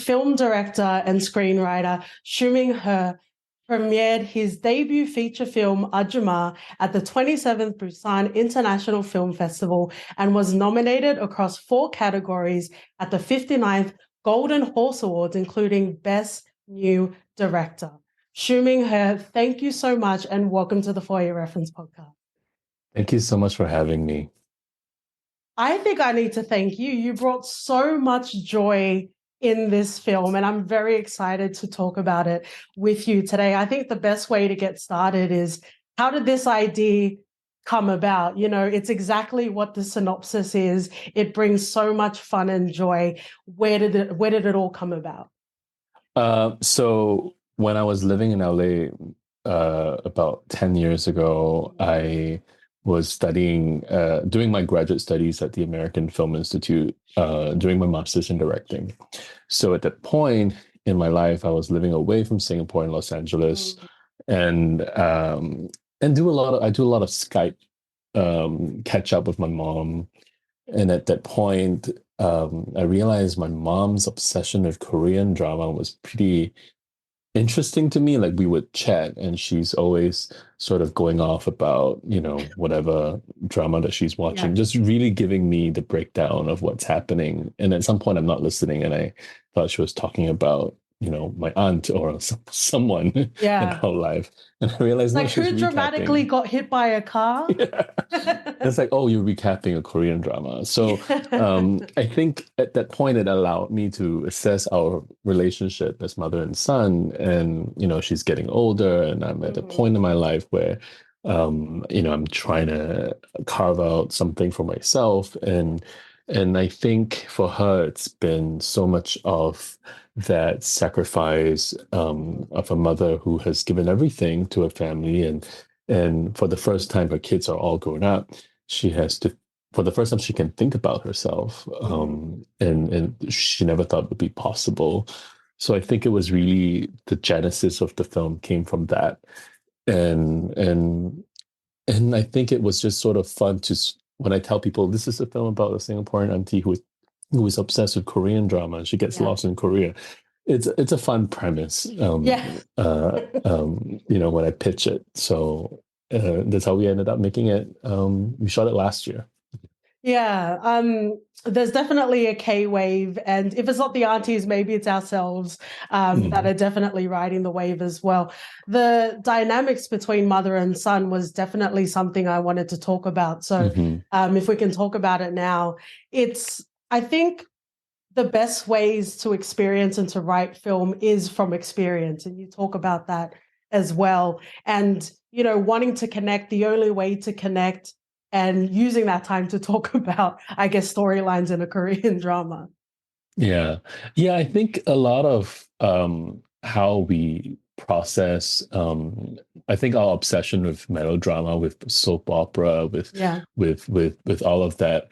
film director and screenwriter Shuming premiered his debut feature film, Ajooma, at the 27th Busan International Film Festival and was nominated across 4 categories at the 59th Golden Horse Awards, including Best New Director. Shuming, thank you so much and welcome to the For Your Reference podcast. Thank you so much for having me. I think I need to thank you. You brought so much joy in this film, and I'm very excited to talk about it with you today. I think the best way to get started is, how did this idea come about? You know, it's exactly what the synopsis is. It brings so much fun and joy. Where did it all come about? So when I was living in LA about 10 years ago, I was studying, doing my graduate studies at the American Film Institute, doing my master's in directing. So at that point in my life, I was living away from Singapore and Los Angeles, and do a lot of Skype catch up with my mom. And at that point, I realized my mom's obsession with Korean drama was pretty interesting to me. Like, we would chat and she's always sort of going off about, you know, whatever drama that she's watching, just really giving me the breakdown of what's happening. And at some point I'm not listening and I thought she was talking about, you know, my aunt or someone in her life. And I realized, like, who dramatically got hit by a car? It's like, oh, you're recapping a Korean drama. So I think at that point it allowed me to assess our relationship as mother and son. And, you know, she's getting older and I'm at a point in my life where, you know, I'm trying to carve out something for myself. And I think for her, it's been so much of that sacrifice of a mother who has given everything to her family. And for the first time, her kids are all grown up. She has to, for the first time, she can think about herself. And she never thought it would be possible. So I think it was really the genesis of the film came from that. And I think it was just sort of fun to, when I tell people this is a film about a Singaporean auntie who is obsessed with Korean drama and she gets lost in Korea. It's a fun premise. You know, when I pitch it. So that's how we ended up making it. We shot it last year. There's definitely a K-wave, and if it's not the aunties, maybe it's ourselves that are definitely riding the wave as well. The dynamics between mother and son was definitely something I wanted to talk about. So if we can talk about it now, I think the best ways to experience and to write film is from experience, and you talk about that as well. And, you know, wanting to connect, the only way to connect, and using that time to talk about, I guess, storylines in a Korean drama. Yeah, I think a lot of how we process, I think our obsession with melodrama, with soap opera, with all of that,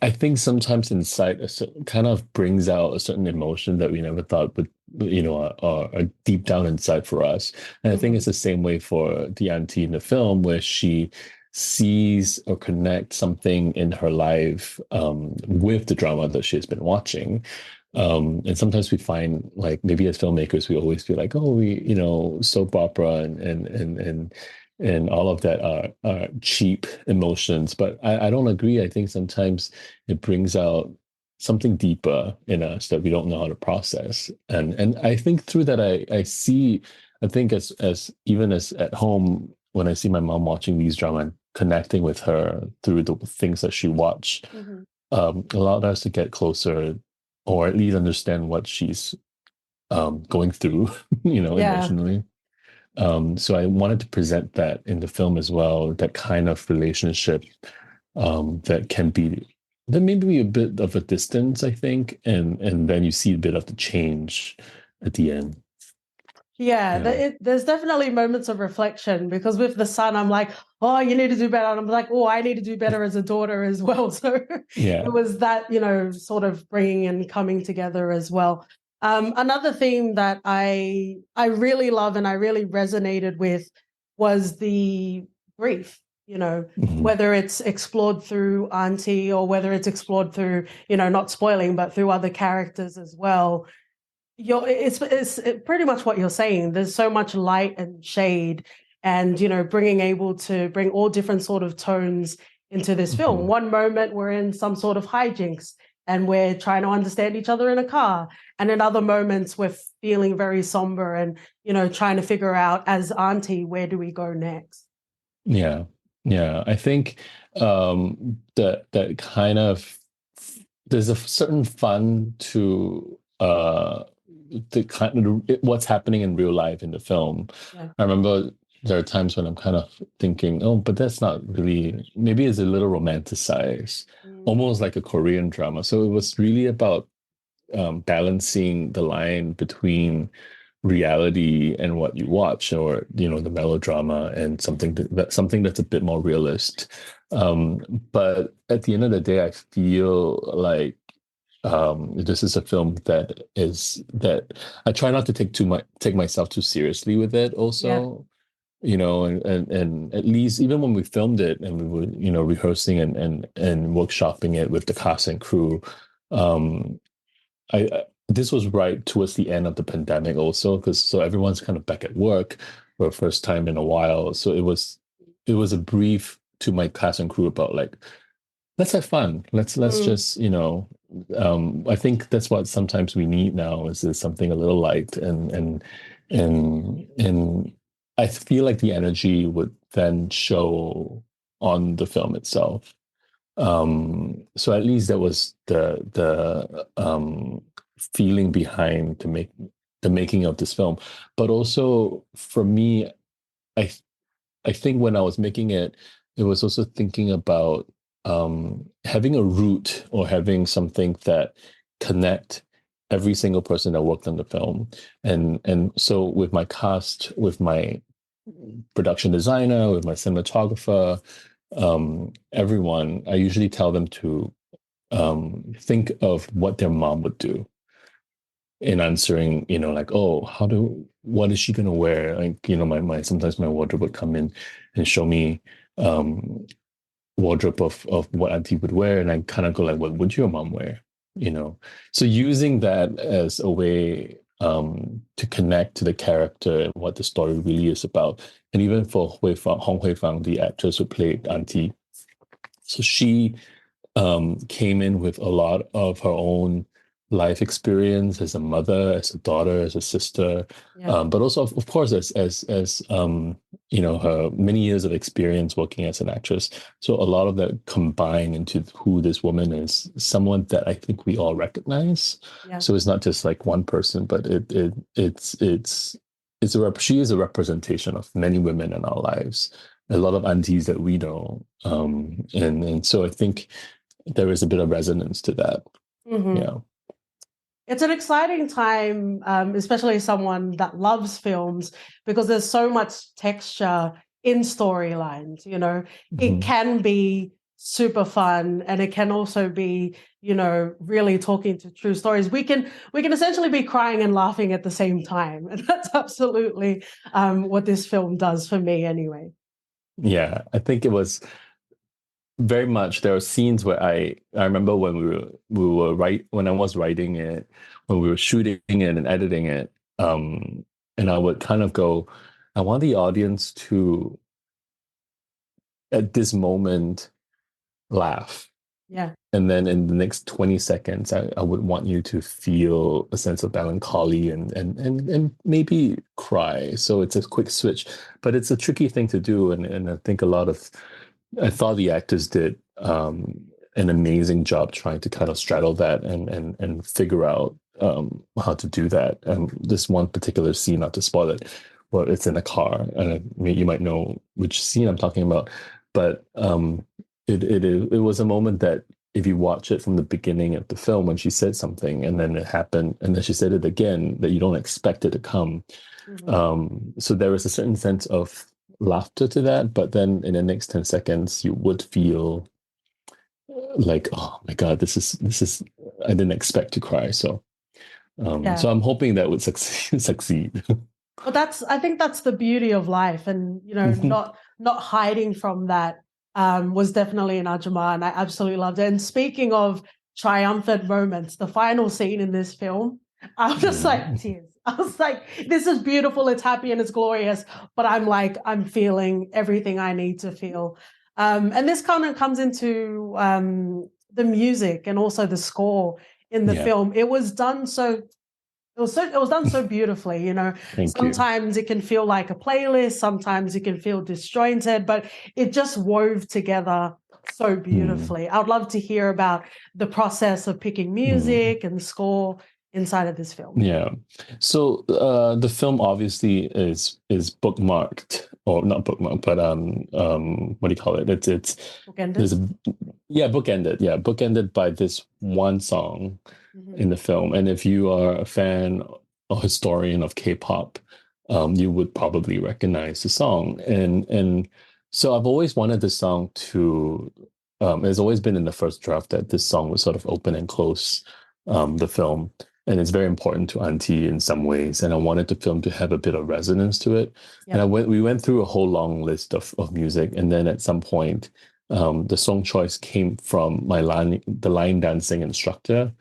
I think sometimes inside kind of brings out a certain emotion that we never thought would, you know, are deep down inside for us. And I think it's the same way for the auntie in the film, where she sees or connects something in her life with the drama that she has been watching. And sometimes we find, like, maybe as filmmakers, we always feel like, oh, you know, soap opera and all of that are cheap emotions. But I don't agree. I think sometimes it brings out something deeper in us that we don't know how to process. And I think through that, I see, I think as even as at home, when I see my mom watching these drama and connecting with her through the things that she watched, allowed us to get closer, or at least understand what she's going through, you know, emotionally. So I wanted to present that in the film as well, that kind of relationship that maybe be a bit of a distance, I think, and then you see a bit of the change at the end. There's definitely moments of reflection, because with the son, I'm like, oh, you need to do better. And I'm like, oh, I need to do better as a daughter as well. So it was that, you know, sort of bringing and coming together as well. Another theme that I really love and I really resonated with was the grief, Mhm. whether it's explored through Auntie or whether it's explored through, not spoiling, but through other characters as well. It's pretty much what you're saying. There's so much light and shade, and bringing able to bring all different sort of tones into this film. Mhm. One moment we're in some sort of hijinks and we're trying to understand each other in a car, and in other moments we're feeling very somber and trying to figure out, as Auntie, where do we go next? Yeah. Yeah. I think that kind of there's a certain fun to the kind of what's happening in real life in the film. Yeah. I remember there are times when I'm kind of thinking, oh, but that's not really, maybe it's a little romanticized, Mm. almost like a Korean drama. So it was really about balancing the line between reality and what you watch, or the melodrama and something that's a bit more realist. But at the end of the day, I feel like this is a film that I try not to take myself too seriously with it Yeah. also. And at least even when we filmed it and we were rehearsing and workshopping it with the cast and crew, um this was right towards the end of the pandemic also, because so everyone's kind of back at work for the first time in a while. So it was a brief to my cast and crew about like, let's have fun. Let's Mm. just, I think that's what sometimes we need now is something a little light, and I feel like the energy would then show on the film itself. So at least that was the feeling behind the making of this film. But also for me, I I think when I was making it, it was also thinking about having a root or having something that connect every single person that worked on the film. And so with my cast, with my production designer, with my cinematographer, everyone, I usually tell them to think of what their mom would do in answering, like, oh, what is she gonna wear? Like, my sometimes my wardrobe would come in and show me um wardrobe of what Auntie would wear, and I kind of go like, what would your mom wear? You know, so using that as a way to connect to the character and what the story really is about. And even for Hong Hui Fang, the actress who played Auntie, so she came in with a lot of her own life experience as a mother, as a daughter, as a sister, Yeah. but also, of course, as her many years of experience working as an actress. So a lot of that combined into who this woman is, someone that I think we all recognize. Yeah. So it's not just like one person, but she is a representation of many women in our lives, a lot of aunties that we know, and so I think there is a bit of resonance to that. Hmm. Yeah. It's an exciting time, especially someone that loves films, because there's so much texture in storylines. It Mhm. can be super fun, and it can also be, really talking to true stories. We can essentially be crying and laughing at the same time, and that's absolutely what this film does for me, anyway. Yeah, I think it was very much. There are scenes where I remember when when I was writing it, when we were shooting it and editing it, and I would kind of go, I want the audience to at this moment laugh. Yeah. And then in the next 20 seconds, I would want you to feel a sense of melancholy and maybe cry. So it's a quick switch, but it's a tricky thing to do. And I think I thought the actors did an amazing job trying to kind of straddle that and figure out how to do that. This one particular scene, not to spoil it, well, it's in a car, and you might know which scene I'm talking about, but it was a moment that if you watch it from the beginning of the film when she said something and then it happened and then she said it again, that you don't expect it to come. Hmm. So there is a certain sense of laughter to that, but then in the next 10 seconds you would feel like, oh my God, this is I didn't expect to cry. So Yeah. I'm hoping that would succeed. Well, I think that's the beauty of life, and not hiding from that was definitely in Ajooma, and I absolutely loved it. And speaking of triumphant moments, the final scene in this film, I was just like tears. I was like, this is beautiful, it's happy and it's glorious, but I'm like, I'm feeling everything I need to feel. And this kind of comes into the music and also the score in the Yeah. film. It was done so beautifully, you know. Thank you. Sometimes it can feel like a playlist, sometimes it can feel disjointed, but it just wove together so Mm. beautifully. I would love to hear about the process of picking Mm. music and score inside of this film. Yeah. So the film obviously is bookmarked, or not bookmarked, but what do you call it? It's Bookended. there's a yeah, bookended. Yeah, bookended by this one song Mm-hmm. in the film. And if you are a fan or historian of K-pop, you would probably recognize the song. And so I've always wanted this song to it's always been in the first draft that this song would sort of open and close the film. And it's very important to Auntie in some ways. And I wanted the film to have a bit of resonance to it. And Yep. we went through a whole long list of music. And then at some point, the song choice came from the line dancing instructor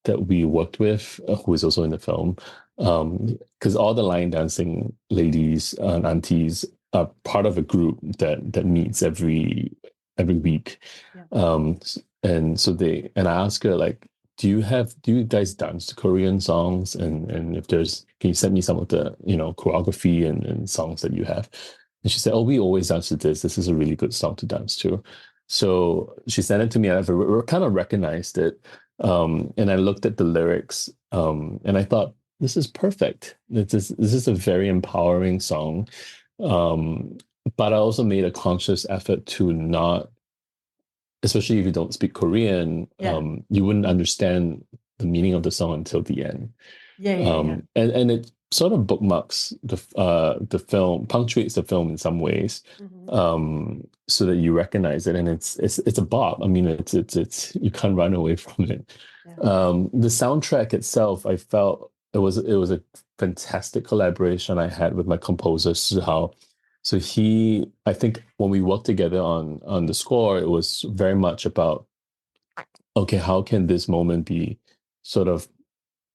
that we worked with, who is also in the film. Because all the line dancing ladies and aunties are part of a group that meets every week. Yeah. And so and I asked her, like, do you guys dance to Korean songs? And if there's, can you send me some of the, choreography and songs that you have? And she said, oh, we always dance to this. This is a really good song to dance to. So she sent it to me, and I kind of recognized it. And I looked at the lyrics, and I thought, this is perfect. This is a very empowering song. But I also made a conscious effort to not, especially if you don't speak Korean, Yeah. you wouldn't understand the meaning of the song until the end. Yeah. Yeah. Yeah. And it sort of bookmarks the film, punctuates the film in some ways, Mm-hmm. so that you recognize it, and it's a bop. I mean, it's you can't run away from it. Yeah. The soundtrack itself, I felt it was a fantastic collaboration I had with my composer Suhao. So I think when we worked together on the score, it was very much about, okay, how can this moment be sort of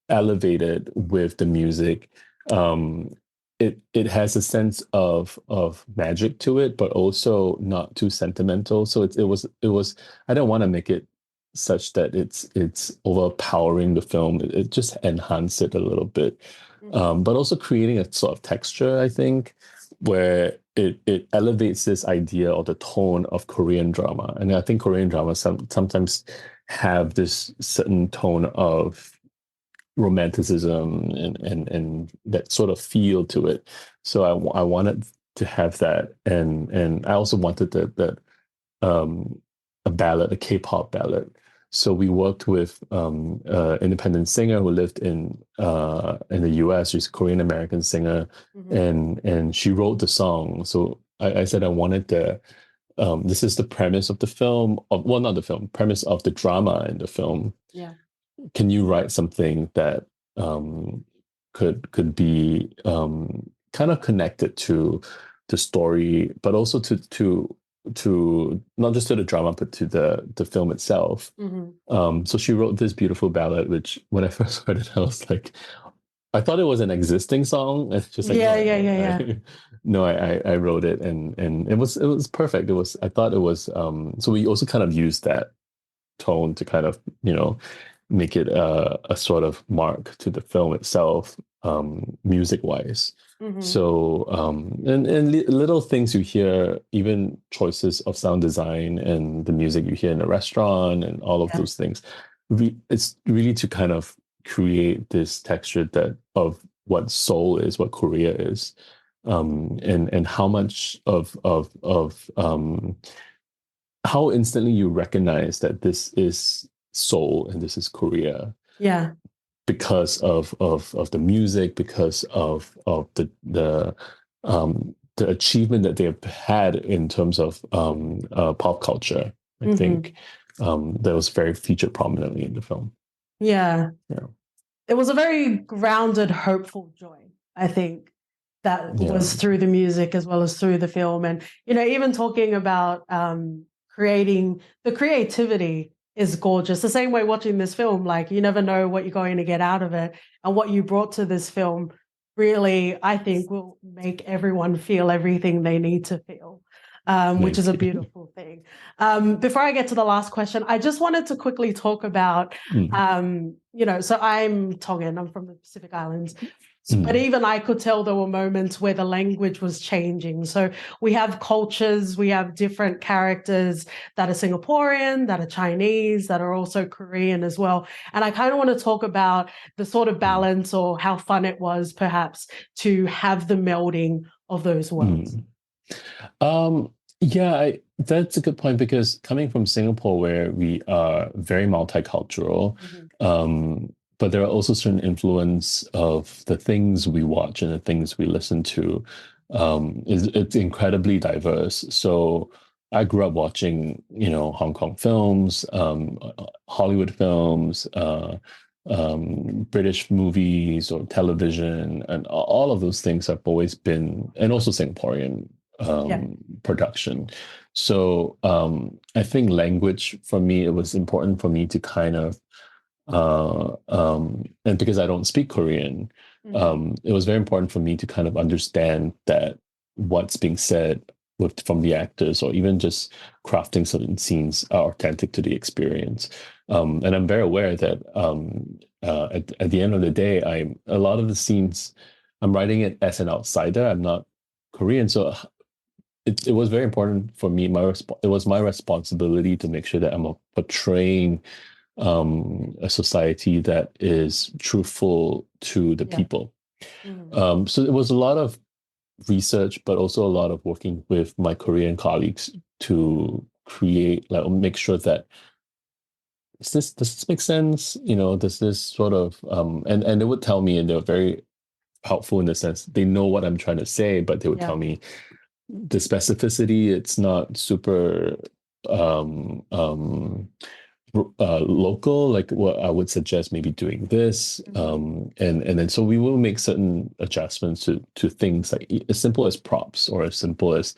elevated with the music? It has a sense of magic to it, but also not too sentimental. So it was I don't want to make it such that it's overpowering the film. It just enhanced it a little bit, Mm-hmm. but also creating a sort of texture, I think, where it elevates this idea or the tone of Korean drama. And I think Korean drama sometimes have this certain tone of romanticism and that sort of feel to it. So I wanted to have that, and I also wanted that a ballad, a K-pop ballad. So we worked with independent singer who lived in the US. She's a Korean American singer, Mm-hmm. and she wrote the song. So I said I wanted this is the premise of the film, well, not the film, premise of the drama in the film. Yeah. Can you write something that could be kind of connected to the story, but also to not just to the drama, but to the film itself. Mm-hmm. So she wrote this beautiful ballad, which when I first heard it, I was like, I thought it was an existing song. It's just like, Yeah. no, Yeah. no, Yeah. Yeah. no, I wrote it, and it was perfect. I thought it was so we also kind of used that tone to kind of, make it a sort of mark to the film itself, music wise. Mm-hmm. So, and little things you hear, even choices of sound design and the music you hear in a restaurant and all of Yeah. those things. It's really to kind of create this texture of what Seoul is, what Korea is, and how much of how instantly you recognize that this is Seoul and this is Korea Yeah. because of the music, because of the achievement that they've had in terms of pop culture. I Mm-hmm. think that was very featured prominently in the film. Yeah. Yeah. It was a very grounded, hopeful joy, I think, that was through the music as well as through the film. And, even talking about creating the creativity is gorgeous. The same way watching this film, like you never know what you're going to get out of it. And what you brought to this film really, I think, will make everyone feel everything they need to feel. Which is a beautiful thing. Before I get to the last question, I just wanted to quickly talk about, so I'm Tongan, I'm from the Pacific Islands. But even I could tell there were moments where the language was changing. So we have cultures, we have different characters that are Singaporean, that are Chinese, that are also Korean as well. And I kind of want to talk about the sort of balance or how fun it was perhaps to have the melding of those worlds. That's a good point, because coming from Singapore, where we are very multicultural, but there are also certain influence of the things we watch and the things we listen to. It's incredibly diverse. So I grew up watching, Hong Kong films, Hollywood films, British movies or television, and all of those things have always been, and also Singaporean production. So I think language, for me, it was important for me to kind of and because I don't speak Korean, it was very important for me to kind of understand that what's being said from the actors, or even just crafting certain scenes, are authentic to the experience. And I'm very aware that at the end of the day, a lot of the scenes, I'm writing it as an outsider. I'm not Korean, so it was very important for me. It was my responsibility to make sure that I'm portraying a society that is truthful to the people. So it was a lot of research, but also a lot of working with my Korean colleagues to create, make sure that does this make sense? Does this sort of and they would tell me, and they were very helpful in the sense they know what I'm trying to say, but they would tell me the specificity, it's not super local, like what I would suggest maybe doing this, and then so we will make certain adjustments to things like as simple as props, or as simple as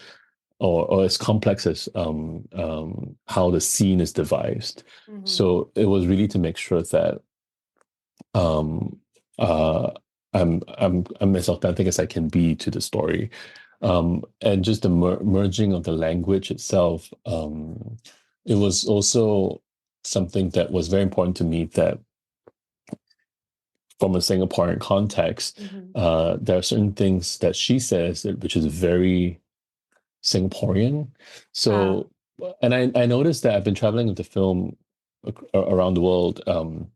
or as complex as how the scene is devised. So it was really to make sure that I'm as authentic as I can be to the story. And just the merging of the language itself, it was also something that was very important to me, that from a Singaporean context, there are certain things that she says which is very Singaporean. So, and I noticed that I've been traveling with the film around the world, and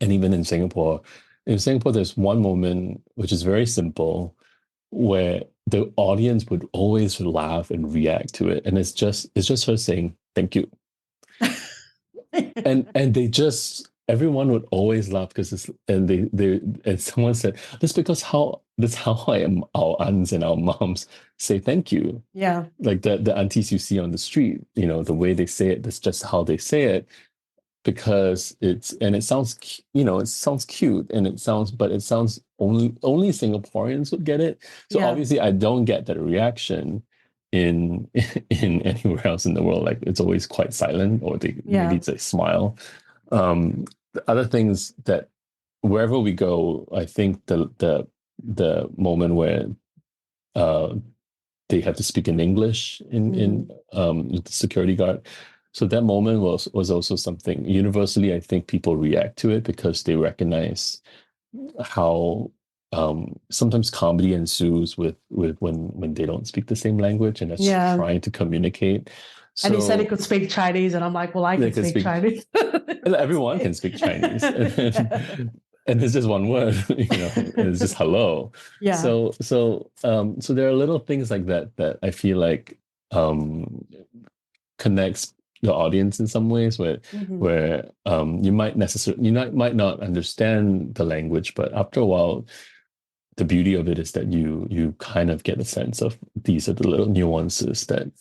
even in Singapore. In Singapore, there's one moment which is very simple, where the audience would always laugh and react to it, and it's just her saying thank you, and everyone would always laugh, because and someone said that's because that's how our aunts and our moms say thank you. Like the aunties you see on the street, the way they say it, that's just how they say it, because it sounds cute, and it sounds only Singaporeans would get it. So obviously I don't get that reaction in anywhere else in the world. Like, it's always quite silent, or maybe they smile. The other things that wherever we go, I think the moment where they have to speak in English in the security guard. So that moment was also something universally. I think people react to it because they recognize how sometimes comedy ensues with when they don't speak the same language, and that's trying to communicate. So, and he said he could speak Chinese, and I'm like, well, I can speak Chinese. Everyone can speak Chinese, and it's just one word, it's just hello. So there are little things like that I feel like connects the audience in some ways, where you might not understand the language, but after a while, the beauty of it is that you kind of get a sense of these are the little nuances that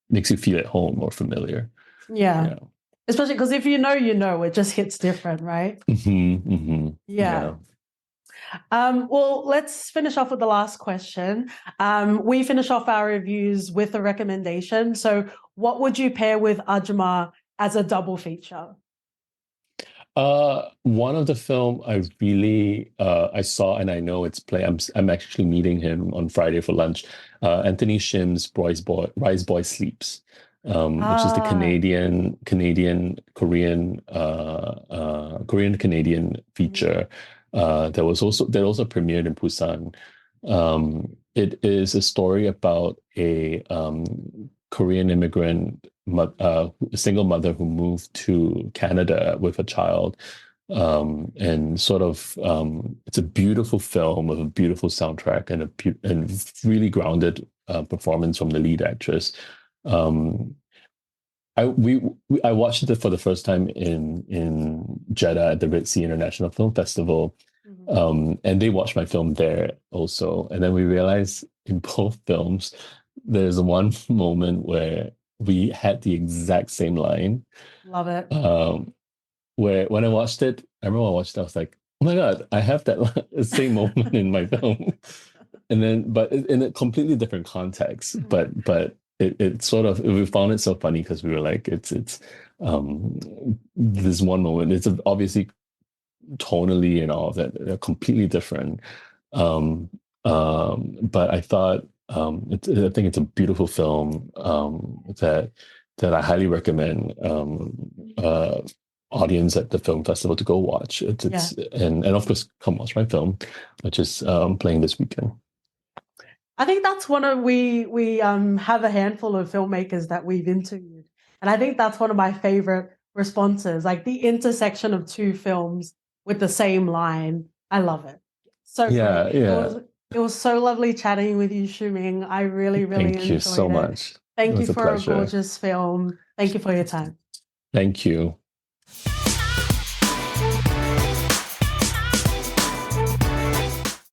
makes you feel at home or familiar. Especially because if it just hits different, right? Yeah. Well, let's finish off with the last question. We finish off our reviews with a recommendation. So, what would you pair with Ajooma as a double feature? One of the film I really I saw and I know it's play. I'm actually meeting him on Friday for lunch. Anthony Shim's Rise Boy Sleeps, which is the Ah, Korean Canadian mhm. feature. That also premiered in Busan. It is a story about a Korean immigrant, a single mother who moved to Canada with a child. And sort of, it's a beautiful film with a beautiful soundtrack and and really grounded performance from the lead actress. Um, I watched it for the first time in Jeddah at the Red Sea International Film Festival, Mhm. and they watched my film there also. And then we realized in both films, there's one moment where we had the exact same line. Love it. Um, where when I watched it, I remember I watched it, I was like, oh my God, I have that same moment in my film. And then, but in a completely different context. Mhm. But it sort of we found it so funny because we were like, it's um this one moment. It's obviously tonally and all of that, they're completely different. Um, but I thought I think it's a beautiful film that I highly recommend audience at the film festival to go watch. Yeah. And of course come watch my film, which is playing this weekend. I think that's one of we have a handful of filmmakers that we've interviewed, and I think that's one of my favorite responses, like the intersection of two films with the same line. I love it. So Yeah, great. yeah. It was so lovely chatting with you, Shuming. I really, really Thank you enjoyed so it. much. It Thank you was a for a pleasure. gorgeous film. Thank you for your time. Thank you.